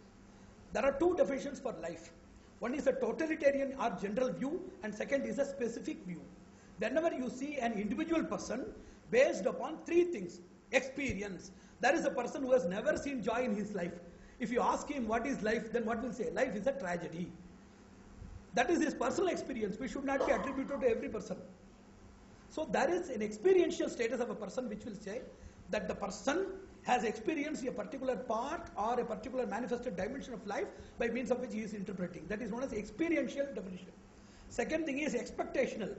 There are two definitions for life. One is a totalitarian or general view, and second is a specific view. Whenever you see an individual person based upon three things: experience. There is a person who has never seen joy in his life. If you ask him what is life, then what will he say? Life is a tragedy. That is his personal experience. We should not be attributed to every person. So there is an experiential status of a person which will say that the person has experienced a particular part or a particular manifested dimension of life by means of which he is interpreting. That is known as experiential definition. Second thing is expectational.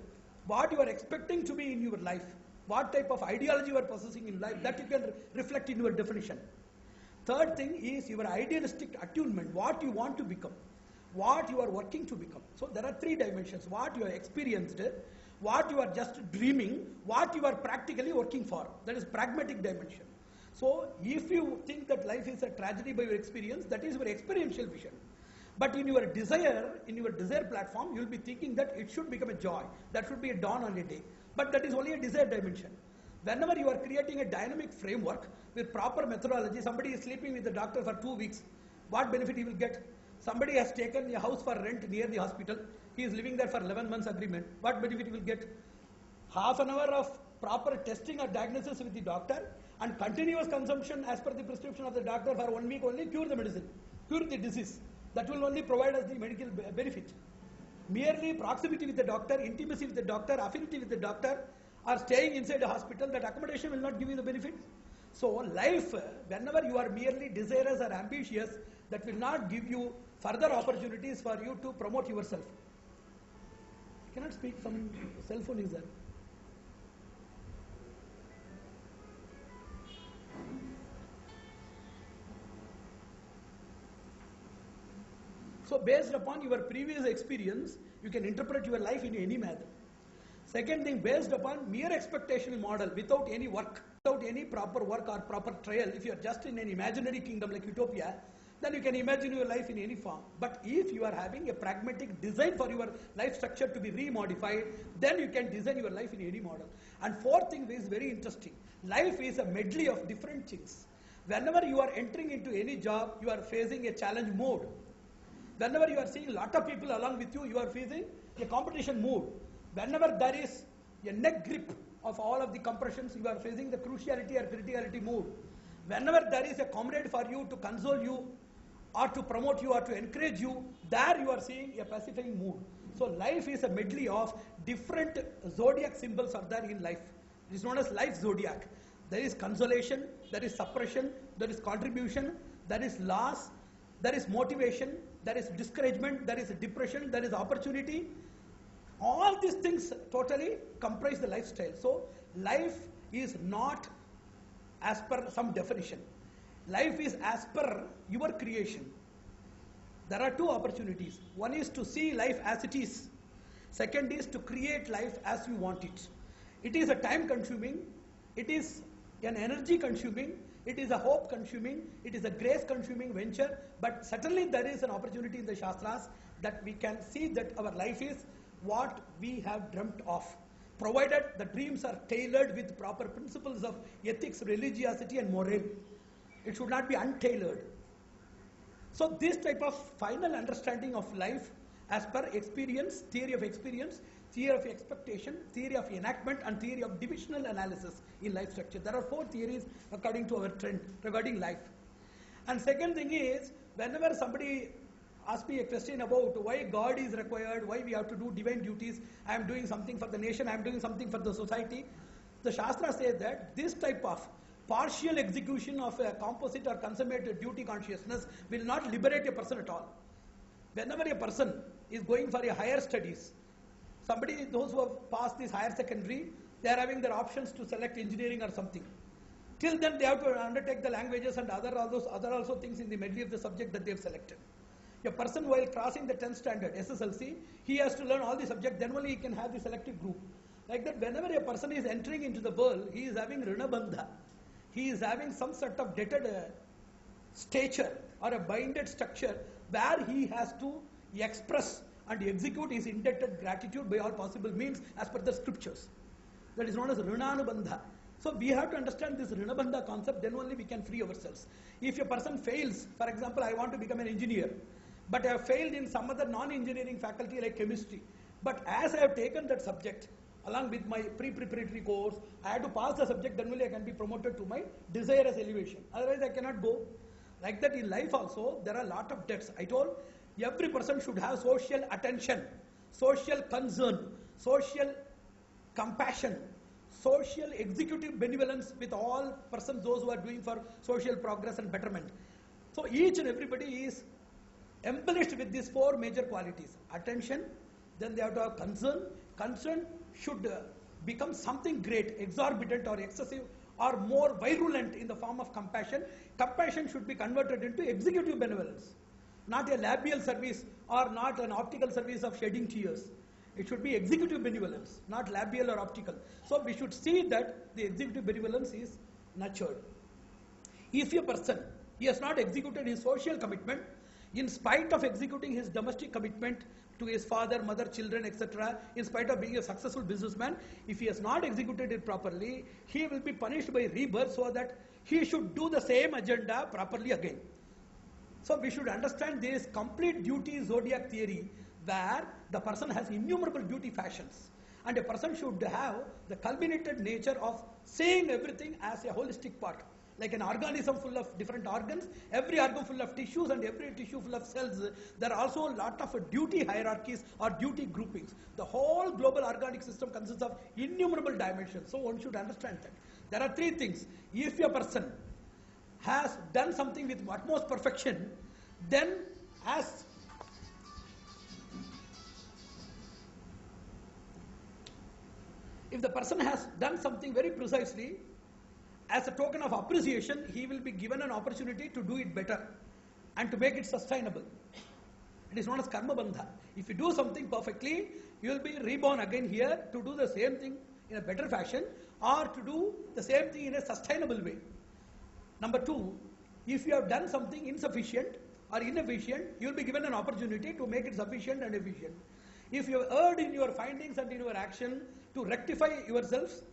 What you are expecting to be in your life, what type of ideology you are possessing in life, that you can reflect in your definition. Third thing is your idealistic attunement, what you want to become, what you are working to become. So there are three dimensions: what you have experienced, what you are just dreaming, what you are practically working for. That is pragmatic dimension. So if you think that life is a tragedy by your experience, that is your experiential vision. But in your desire platform, you will be thinking that it should become a joy. That should be a dawn on a day. But that is only a desire dimension. Whenever you are creating a dynamic framework with proper methodology, somebody is sleeping with the doctor for 2 weeks, what benefit he will get? Somebody has taken a house for rent near the hospital, he is living there for 11 months agreement, what benefit he will get? Half an hour of proper testing or diagnosis with the doctor and continuous consumption as per the prescription of the doctor for 1 week only cure the medicine, cure the disease. That will only provide us the medical benefit. Merely proximity with the doctor, intimacy with the doctor, affinity with the doctor, or staying inside a hospital, that accommodation will not give you the benefit. So life, whenever you are merely desirous or ambitious, that will not give you further opportunities for you to promote yourself. I cannot speak, some cell phone is there. So based upon your previous experience, you can interpret your life in any manner. Second thing, based upon mere expectational model, without any work, without any proper work or proper trial, if you are just in an imaginary kingdom like utopia, then you can imagine your life in any form. But if you are having a pragmatic design for your life structure to be remodified, then you can design your life in any model. And fourth thing is very interesting. Life is a medley of different things. Whenever you are entering into any job, you are facing a challenge mode. Whenever you are seeing a lot of people along with you, you are facing a competition mode. Whenever there is a neck grip of all of the compressions, you are facing the cruciality or criticality mode. Whenever there is a comrade for you to console you, or to promote you, or to encourage you, there you are seeing a pacifying mood. So life is a medley of different zodiac symbols are there in life. It is known as life zodiac. There is consolation, there is suppression, there is contribution, there is loss, there is motivation, there is discouragement, there is depression, there is opportunity. All these things totally comprise the lifestyle. So life is not as per some definition. Life is as per your creation. There are two opportunities. One is to see life as it is. Second is to create life as you want it. It is a time consuming, it is an energy consuming, it is a hope consuming, it is a grace consuming venture, but certainly there is an opportunity in the Shastras that we can see that our life is what we have dreamt of, provided the dreams are tailored with proper principles of ethics, religiosity and moral. It should not be untailored. So this type of final understanding of life as per experience, theory of expectation, theory of enactment and theory of divisional analysis in life structure. There are 4 theories according to our trend regarding life. And second thing is, whenever somebody asks me a question about why God is required, why we have to do divine duties, I am doing something for the nation, I am doing something for the society, the Shastra says that this type of partial execution of a composite or consummate duty consciousness will not liberate a person at all. Whenever a person is going for a higher studies, those who have passed this higher secondary, they are having their options to select engineering or something. Till then they have to undertake the languages and other also things in the medley of the subject that they have selected. A person while crossing the 10th standard, SSLC, he has to learn all the subjects, then only he can have the selective group. Like that, whenever a person is entering into the world, he is having Rinabandha. He is having some sort of debted stature or a binded structure where he has to express and execute his indebted gratitude by all possible means as per the scriptures. That is known as Rinanubandha. So we have to understand this Rinabandha concept, then only we can free ourselves. If a person fails, for example, I want to become an engineer, but I have failed in some other non-engineering faculty like chemistry. But as I have taken that subject, along with my pre-preparatory course, I had to pass the subject, then only I can be promoted to my desirous elevation. Otherwise I cannot go. Like that in life also, there are a lot of debts. I told every person should have social attention, social concern, social compassion, social executive benevolence with all persons, those who are doing for social progress and betterment. So each and everybody is embellished with these four major qualities. Attention, then they have to have concern. Concern should become something great, exorbitant or excessive or more virulent in the form of compassion. Compassion should be converted into executive benevolence, not a labial service or not an optical service of shedding tears. It should be executive benevolence, not labial or optical. So we should see that the executive benevolence is nurtured. If a person, he has not executed his social commitment, in spite of executing his domestic commitment to his father, mother, children, etc., in spite of being a successful businessman, if he has not executed it properly, he will be punished by rebirth, so that he should do the same agenda properly again. So we should understand this complete duty zodiac theory, where the person has innumerable duty fashions, and a person should have the culminated nature of seeing everything as a holistic part. Like an organism full of different organs, every organ full of tissues and every tissue full of cells, there are also a lot of duty hierarchies or duty groupings. The whole global organic system consists of innumerable dimensions, so one should understand that. There are three things. If a person has done something with utmost perfection, then if the person has done something very precisely, as a token of appreciation, he will be given an opportunity to do it better and to make it sustainable. It is known as karma bandha. If you do something perfectly, you will be reborn again here to do the same thing in a better fashion, or to do the same thing in a sustainable way. Number two, if you have done something insufficient or inefficient, you will be given an opportunity to make it sufficient and efficient. If you have erred in your findings and in your action, to rectify yourselves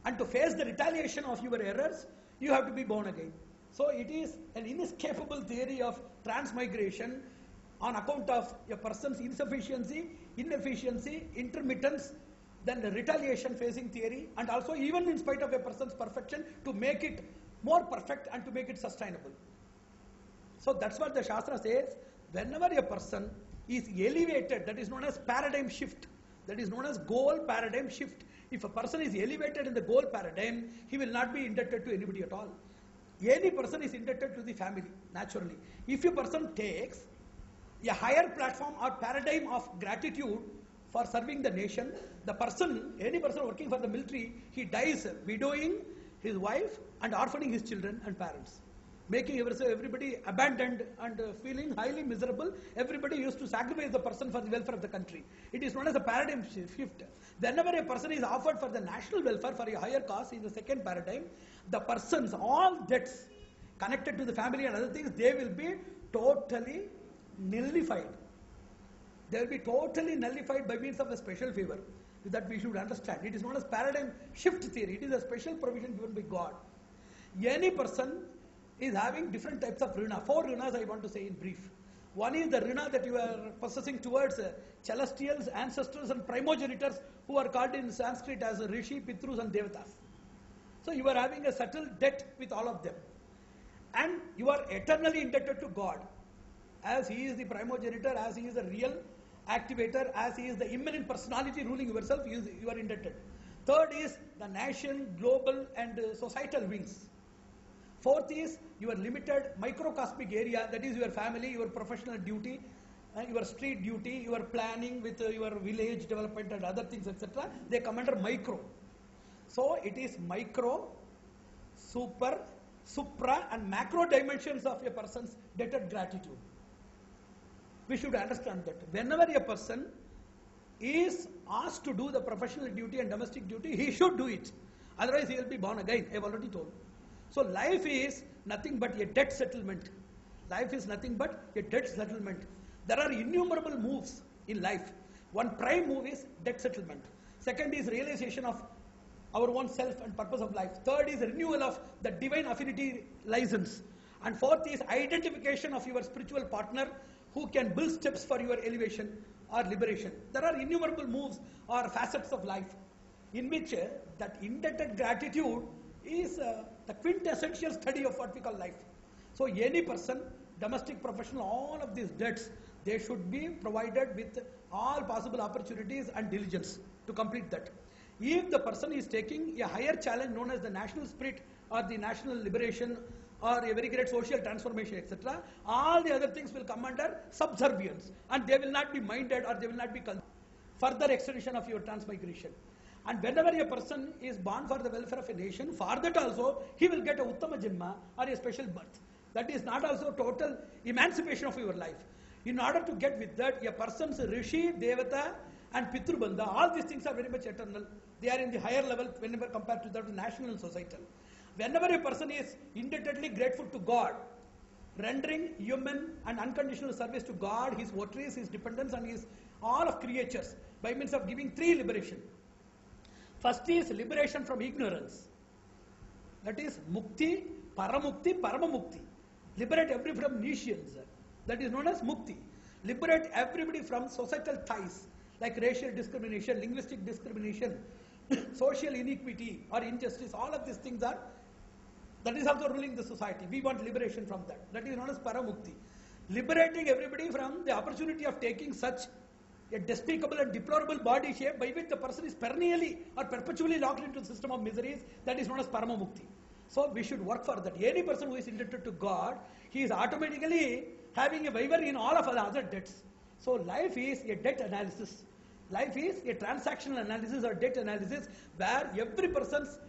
and to face the retaliation of your errors, you have to be born again. So it is an inescapable theory of transmigration on account of a person's insufficiency, inefficiency, intermittence, then the retaliation facing theory, and also even in spite of a person's perfection, to make it more perfect and to make it sustainable. So that's what the Shastra says. Whenever a person is elevated, that is known as paradigm shift. That is known as goal paradigm shift. If a person is elevated in the goal paradigm, he will not be indebted to anybody at all. Any person is indebted to the family, naturally. If a person takes a higher platform or paradigm of gratitude for serving the nation, any person working for the military, he dies widowing his wife and orphaning his children and parents, making everybody abandoned and feeling highly miserable. Everybody used to sacrifice the person for the welfare of the country. It is known as a paradigm shift. Whenever a person is offered for the national welfare for a higher cause in the second paradigm, the person's all debts connected to the family and other things, they will be totally nullified. They will be totally nullified by means of a special favor that we should understand. It is known as paradigm shift theory. It is a special provision given by God. Any person is having different types of rina. 4 rinas I want to say in brief. One is the rina that you are possessing towards celestials, ancestors and primogenitors, who are called in Sanskrit as Rishi, Pitrus and Devatas. So you are having a subtle debt with all of them. And you are eternally indebted to God. As He is the primogenitor, as He is the real activator, as He is the immanent personality ruling yourself, you are indebted. Third is the nation, global and societal wings. Fourth is your limited microcosmic area, that is your family, your professional duty, your street duty, your planning with your village development and other things, etc. They come under micro. So it is micro, super, supra and macro dimensions of a person's debted gratitude. We should understand that whenever a person is asked to do the professional duty and domestic duty, he should do it. Otherwise he will be born again, I have already told. So life is nothing but a debt settlement. Life is nothing but a debt settlement. There are innumerable moves in life. One prime move is debt settlement. Second is realization of our own self and purpose of life. Third is renewal of the divine affinity license. And fourth is identification of your spiritual partner who can build steps for your elevation or liberation. There are innumerable moves or facets of life in which that indebted gratitude is the quintessential study of what we call life. So any person, domestic, professional, all of these debts, they should be provided with all possible opportunities and diligence to complete that. If the person is taking a higher challenge known as the national spirit or the national liberation or a very great social transformation, etc., all the other things will come under subservience and they will not be minded or they will not be further extension of your transmigration. And whenever a person is born for the welfare of a nation, for that also he will get a Uttama Janma or a special birth. That is not also total emancipation of your life. In order to get with that, a person's Rishi, Devata and Pitru Bandha, all these things are very much eternal. They are in the higher level whenever compared to the national and societal. Whenever a person is indebtedly grateful to God, rendering human and unconditional service to God, his votaries, his dependents and his all of creatures by means of giving three liberation. First is liberation from ignorance. That is Mukti, Paramukti, Paramamukti. Liberate everybody from nescience. That is known as Mukti. Liberate everybody from societal ties like racial discrimination, linguistic discrimination, social inequity or injustice. All of these things are, that is also ruling the society. We want liberation from that. That is known as Paramukti. Liberating everybody from the opportunity of taking such a despicable and deplorable body shape by which the person is perennially or perpetually locked into the system of miseries, that is known as Paramamukti. So we should work for that. Any person who is indebted to God, he is automatically having a waiver in all of the other debts. So life is a debt analysis. Life is a transactional analysis or debt analysis where every person's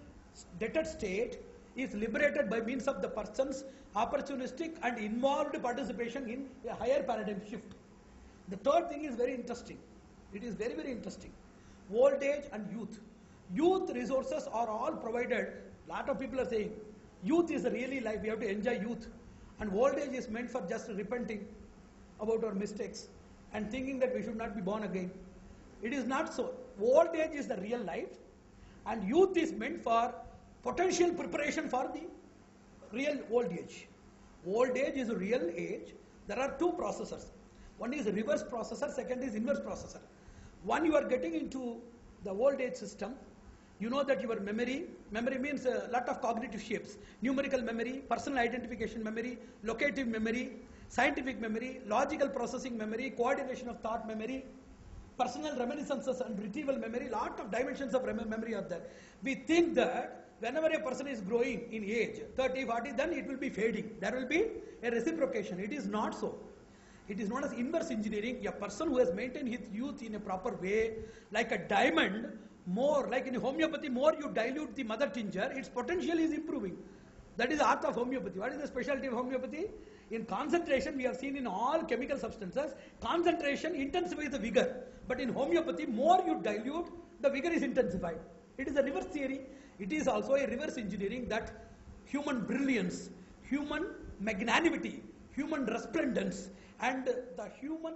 debted state is liberated by means of the person's opportunistic and involved participation in a higher paradigm shift. The third thing is very interesting. It is very, very interesting. Old age and youth. Youth resources are all provided. A lot of people are saying youth is really life. We have to enjoy youth. And old age is meant for just repenting about our mistakes and thinking that we should not be born again. It is not so. Old age is the real life and youth is meant for potential preparation for the real old age. Old age is a real age. There are two processors. One is reverse processor, second is inverse processor. One, you are getting into the old age system. You know that your memory means a lot of cognitive shapes. Numerical memory, personal identification memory, locative memory, scientific memory, logical processing memory, coordination of thought memory, personal reminiscences and retrieval memory, lot of dimensions of memory are there. We think that whenever a person is growing in age, 30, 40, then it will be fading. There will be a reciprocation. It is not so. It is known as inverse engineering. A person who has maintained his youth in a proper way, like a diamond, more, like in homeopathy, more you dilute the mother tincture, its potential is improving. That is the art of homeopathy. What is the specialty of homeopathy? In concentration, we have seen in all chemical substances, concentration intensifies the vigor. But in homeopathy, more you dilute, the vigor is intensified. It is a reverse theory. It is also a reverse engineering that human brilliance, human magnanimity, human resplendence, and the human